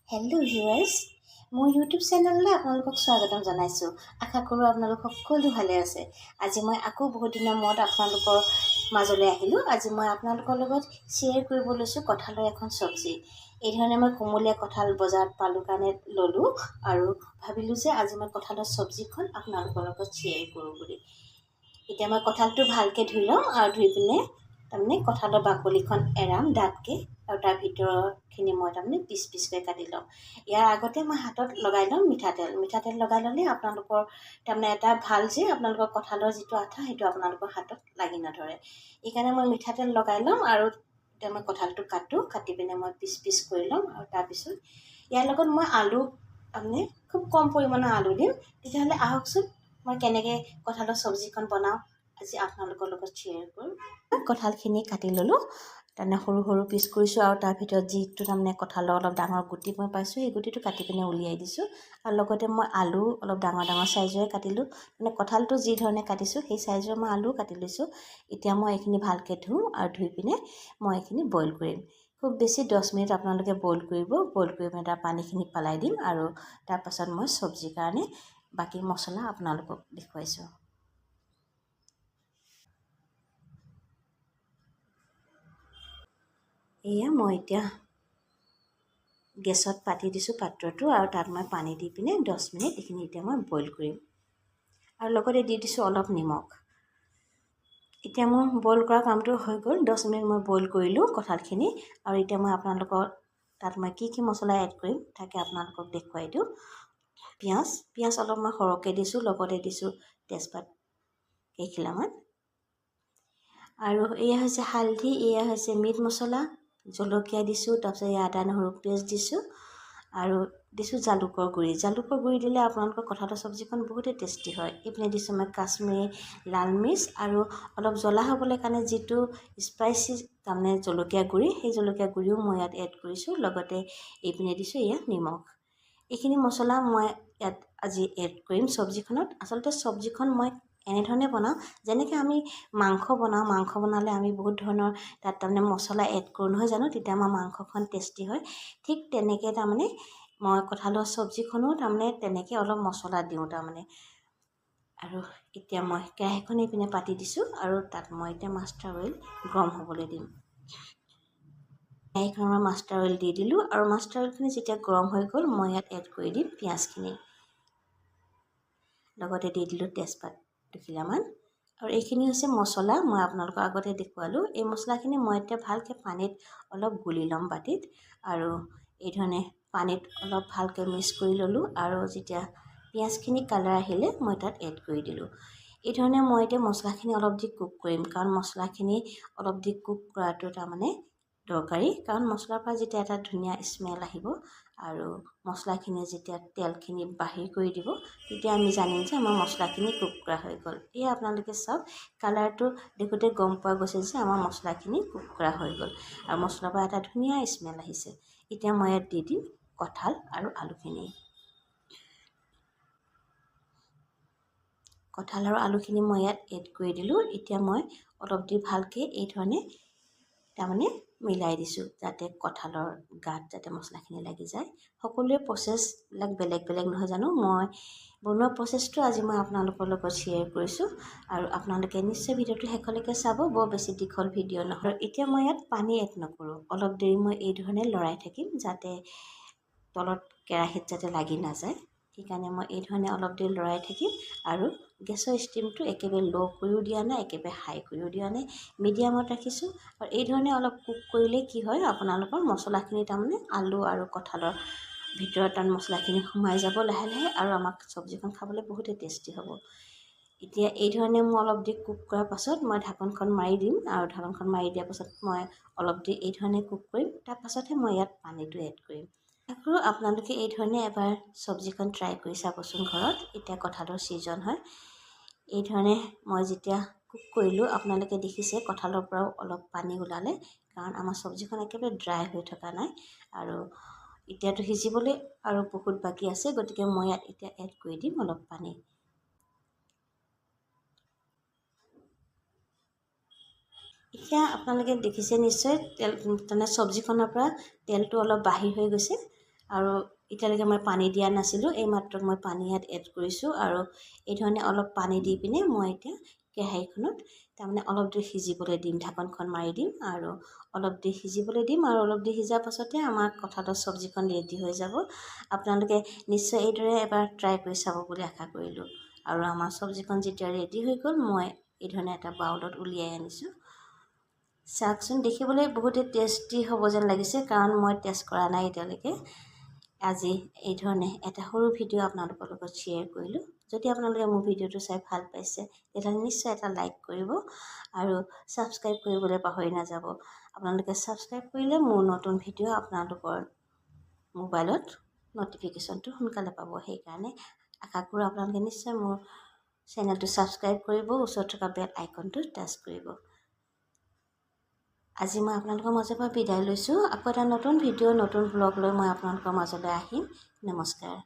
Hello' viewers, মোৰ YouTube চেনেললৈ আপোনালোকক স্বাগতম জনাইছোঁ। আশা কৰোঁ আপোনালোক সকলো ভালে আছে। আজি মই আকৌ বহুত দিনৰ মূৰত আপোনালোকৰ মাজলৈ আহিলোঁ। আজি মই আপোনালোকৰ লগত শ্বেয়াৰ কৰিব লৈছোঁ কঁঠালৰ এখন চব্জি। এই ধৰণে মই কোমলীয়া কঁঠাল বজাৰত পালোঁ কাৰণে ল'লোঁ আৰু ভাবিলোঁ যে আজি মই কঁঠালৰ চব্জিখন আপোনালোকৰ লগত শ্বেয়াৰ কৰোঁ বুলি। এতিয়া মই কঁঠালটো ভালকৈ ধুই ল'ম আৰু ধুই পিনে তাৰমানে কঁঠালৰ বাকলিখন এৰাম ডাঠকৈ আৰু তাৰ ভিতৰখিনি মই তাৰমানে পিচ পিচকৈ কাটি ল'ম। ইয়াৰ আগতে মই হাতত লগাই ল'ম মিঠাতেল লগাই ল'লে আপোনালোকৰ তাৰমানে এটা ভাল যে আপোনালোকৰ কঁঠালৰ যিটো আঠা সেইটো আপোনালোকৰ হাতত লাগি নধৰে। এইকাৰণে মই মিঠাতেল লগাই ল'ম আৰু এতিয়া মই কঁঠালটো কাটি পিনে মই পিচ পিচ কৰি ল'ম আৰু তাৰপিছত ইয়াৰ লগত মই আলু তাৰমানে খুব কম পৰিমাণৰ আলু দিম। তেতিয়াহ'লে আহকচোন মই কেনেকৈ কঁঠালৰ চব্জিখন বনাওঁ আজি আপোনালোকৰ লগত শ্বেয়াৰ কৰোঁ। কঁঠালখিনি কাটি ল'লোঁ, তাৰমানে সৰু সৰু পিচ কৰিছোঁ আৰু তাৰ ভিতৰত যিটো তাৰমানে কঁঠালৰ অলপ ডাঙৰ গুটি মই পাইছোঁ সেই গুটিটো কাটি পিনে উলিয়াই দিছোঁ আৰু লগতে মই আলু অলপ ডাঙৰ ডাঙৰ চাইজৰে কাটিলোঁ। মানে কঁঠালটো যি ধৰণে কাটিছোঁ সেই চাইজৰ মই আলু কাটি লৈছোঁ। এতিয়া মই এইখিনি ভালকৈ ধুম আৰু ধুই পিনে মই এইখিনি বইল কৰিম। খুব বেছি 10 মিনিট আপোনালোকে বইল কৰিব। বইল কৰি পিনে তাৰ পানীখিনি পেলাই দিম আৰু তাৰপাছত মই চব্জিৰ কাৰণে বাকী মছলা আপোনালোকক দেখুৱাইছোঁ। এয়া মই এতিয়া গেছত পাতি দিছোঁ পাত্ৰটো আৰু তাত মই পানী দি পিনে 10 মিনিট এইখিনি এতিয়া মই বইল কৰিম আৰু লগতে দি দিছোঁ অলপ নিমখ। এতিয়া মোৰ বইল কৰা কামটো হৈ গ'ল। 10 মিনিট মই বইল কৰিলোঁ কঁঠালখিনি আৰু এতিয়া মই আপোনালোকৰ তাত মই কি মছলা এড কৰিম তাকে আপোনালোকক দেখুৱাই দিওঁ। পিঁয়াজ অলপ মই সৰহকৈ দিছোঁ, লগতে দিছোঁ তেজপাত কেইখিলামান আৰু এয়া হৈছে হালধি, এয়া হৈছে মিট মছলা, জলকীয়া দিছোঁ, তাৰপিছত এয়া আদা নহৰু পেষ্ট দিছোঁ আৰু দিছোঁ জালুকৰ গুড়ি। জালুকৰ গুড়ি দিলে আপোনালোকৰ কঁঠালৰ চব্জিখন বহুতেই টেষ্টি হয়। এইপিনে দিছোঁ মই কাশ্মীৰী লাল মিৰ্চ আৰু অলপ জ্বলা হ'বলৈ কাৰণে যিটো স্পাইচি তাৰমানে জলকীয়া গুড়ি সেই জলকীয়া গুড়িও মই ইয়াত এড কৰিছোঁ। লগতে এইপিনে দিছোঁ এয়া নিমখ। এইখিনি মছলা মই ইয়াত আজি এড কৰিম চব্জিখনত। আচলতে চব্জিখন মই এনেধৰণে বনাওঁ যেনেকৈ আমি মাংস বনালে আমি বহুত ধৰণৰ তাত তাৰমানে মছলা এড কৰোঁ নহয় জানো, তেতিয়া আমাৰ মাংসখন টেষ্টি হয়। ঠিক তেনেকৈ তাৰমানে মই কঁঠালৰ চব্জিখনো তাৰমানে তেনেকৈ অলপ মছলা দিওঁ তাৰমানে। আৰু এতিয়া মই কেৰাহীখন এইপিনে পাতি দিছোঁ আৰু তাত মই এতিয়া মাষ্টাৰ অইল গৰম হ'বলৈ দিম। কেৰাহীখনত মাষ্টাৰ অইল দি দিলোঁ আৰু মাষ্টাৰ অইলখিনি যেতিয়া গৰম হৈ গ'ল মই ইয়াত এড কৰি দিম পিঁয়াজখিনি। লগতে দি দিলোঁ তেজপাত দুখিলামান আৰু এইখিনি হৈছে মছলা মই আপোনালোকক আগতে দেখুৱালোঁ। এই মছলাখিনি মই এতিয়া ভালকৈ পানীত অলপ গুলি ল'ম বাতিত আৰু এই ধৰণে পানীত অলপ ভালকৈ মিক্স কৰি ল'লোঁ আৰু যেতিয়া পিঁয়াজখিনি কালাৰ আহিলে মই তাত এড কৰি দিলোঁ। এই ধৰণে মই এতিয়া মছলাখিনি অলপ দি কুক কৰিম, কাৰণ মছলাখিনি অলপ দি কুক কৰাটো তাৰমানে দৰকাৰী। কাৰণ মছলাৰ পৰা যেতিয়া এটা ধুনীয়া স্মেল আহিব আৰু মছলাখিনিয়ে যেতিয়া তেলখিনি বাহিৰ কৰি দিব তেতিয়া আমি জানিম যে আমাৰ মছলাখিনি কুক কৰা হৈ গ'ল। এয়া আপোনালোকে চাওক, কালাৰটো দেখোঁতে গম পোৱা গৈছে যে আমাৰ মছলাখিনি কুক কৰা হৈ গ'ল আৰু মছলাৰ পৰা এটা ধুনীয়া স্মেল আহিছে। এতিয়া মই ইয়াত দি দিম কঁঠাল আৰু আলুখিনি। কঁঠাল আৰু আলুখিনি মই ইয়াত এড কৰি দিলোঁ। এতিয়া মই অলপ দি ভালকৈ এই ধৰণে তাৰমানে মিলাই দিছোঁ যাতে কঁঠালৰ গাত যাতে মছলাখিনি লাগি যায়। সকলোৰে প্ৰচেছবিলাক বেলেগ বেলেগ নহয় জানো। মই বনোৱা প্ৰচেছটো আজি মই আপোনালোকৰ লগত শ্বেয়াৰ কৰিছোঁ আৰু আপোনালোকে নিশ্চয় ভিডিঅ'টো শেষলৈকে চাব। বৰ বেছি দীঘল ভিডিঅ' নহয়। এতিয়া মই ইয়াত পানী এড নকৰোঁ। অলপ দেৰি মই এই ধৰণে লৰাই থাকিম যাতে তলত কেৰাহীত যাতে লাগি নাযায়। সেইকাৰণে মই এই ধৰণে অলপ দেৰি লৰাই থাকিম আৰু গেছৰ ষ্টিমটো একেবাৰে ল' কৰিও দিয়া নাই, একেবাৰে হাই কৰিও দিয়া নাই, মিডিয়ামত ৰাখিছোঁ। আৰু এই ধৰণে অলপ কুক কৰিলে কি হয় আপোনালোকৰ মছলাখিনি তাৰমানে আলু আৰু কঁঠালৰ ভিতৰত তাৰ মছলাখিনি সোমাই যাব লাহে লাহে আৰু আমাক চব্জিখন খাবলৈ বহুতেই টেষ্টি হ'ব। এতিয়া এই ধৰণে মই অলপ দি কুক কৰাৰ পাছত মই ঢাকনখন মাৰি দিম আৰু ঢাকনখন মাৰি দিয়াৰ পাছত মই অলপ দি এই ধৰণে কুক কৰিম। তাৰপাছতহে মই ইয়াত পানীটো এড কৰিম। আৰু আপোনালোকে এই ধৰণে এবাৰ চব্জিখন ট্ৰাই কৰি চাবচোন ঘৰত। এতিয়া কঁঠালৰ ছিজন হয়। এই ধৰণে মই যেতিয়া কুক কৰিলোঁ আপোনালোকে দেখিছে কঁঠালৰ পৰাও অলপ পানী ওলালে, কাৰণ আমাৰ চব্জিখন একেবাৰে ড্ৰাই হৈ থকা নাই আৰু এতিয়াতো সিজিবলৈ আৰু বহুত বাকী আছে। গতিকে মই ইয়াত এতিয়া এড কৰি দিম অলপ পানী। এতিয়া আপোনালোকে দেখিছে নিশ্চয় তেল তাৰমানে চব্জিখনৰ পৰা তেলটো অলপ বাহিৰ হৈ গৈছে আৰু এতিয়ালৈকে মই পানী দিয়া নাছিলোঁ, এইমাত্ৰ মই পানী ইয়াত এড কৰিছোঁ। আৰু এই ধৰণে অলপ পানী দি পিনে মই এতিয়া কেৰাহীখনত তাৰমানে অলপ দেৰি সিজিবলৈ দিম, ঢাকনখন মাৰি দিম আৰু অলপ দেৰি সিজিবলৈ দিম। আৰু অলপ দেৰি সিজাৰ পাছতে আমাৰ কঁঠালৰ চব্জিখন ৰেডি হৈ যাব। আপোনালোকে নিশ্চয় এইদৰে এবাৰ ট্ৰাই কৰি চাব বুলি আশা কৰিলোঁ। আৰু আমাৰ চব্জিখন যেতিয়া ৰেডি হৈ গ'ল, মই এই ধৰণে এটা বাউলত উলিয়াই আনিছোঁ। চাওকচোন, দেখিবলৈ বহুতেই টেষ্টি হ'ব যেন লাগিছে, কাৰণ মই টেষ্ট কৰা নাই এতিয়ালৈকে। আজি এই ধৰণে এটা সৰু ভিডিঅ' আপোনালোকৰ লগত শ্বেয়াৰ কৰিলোঁ। যদি আপোনালোকে মোৰ ভিডিঅ'টো চাই ভাল পাইছে, তেতিয়াহ'লে নিশ্চয় এটা লাইক কৰিব আৰু ছাবস্ক্ৰাইব কৰিবলৈ পাহৰি নাযাব। আপোনালোকে ছাবস্ক্ৰাইব কৰিলে মোৰ নতুন ভিডিঅ' আপোনালোকৰ মোবাইলত ন'টিফিকেশ্যনটো সোনকালে পাব। সেইকাৰণে আশা কৰোঁ আপোনালোকে নিশ্চয় মোৰ চেনেলটো ছাবস্ক্ৰাইব কৰিব, ওচৰত থকা বেল আইকনটো টাচ কৰিব। আজি মই আপোনালোকৰ মাজৰ পৰা বিদায় লৈছোঁ। আকৌ এটা নতুন ভিডিঅ' নতুন ব্লগ লৈ মই আপোনালোকৰ মাজলৈ আহিম। নমস্কাৰ।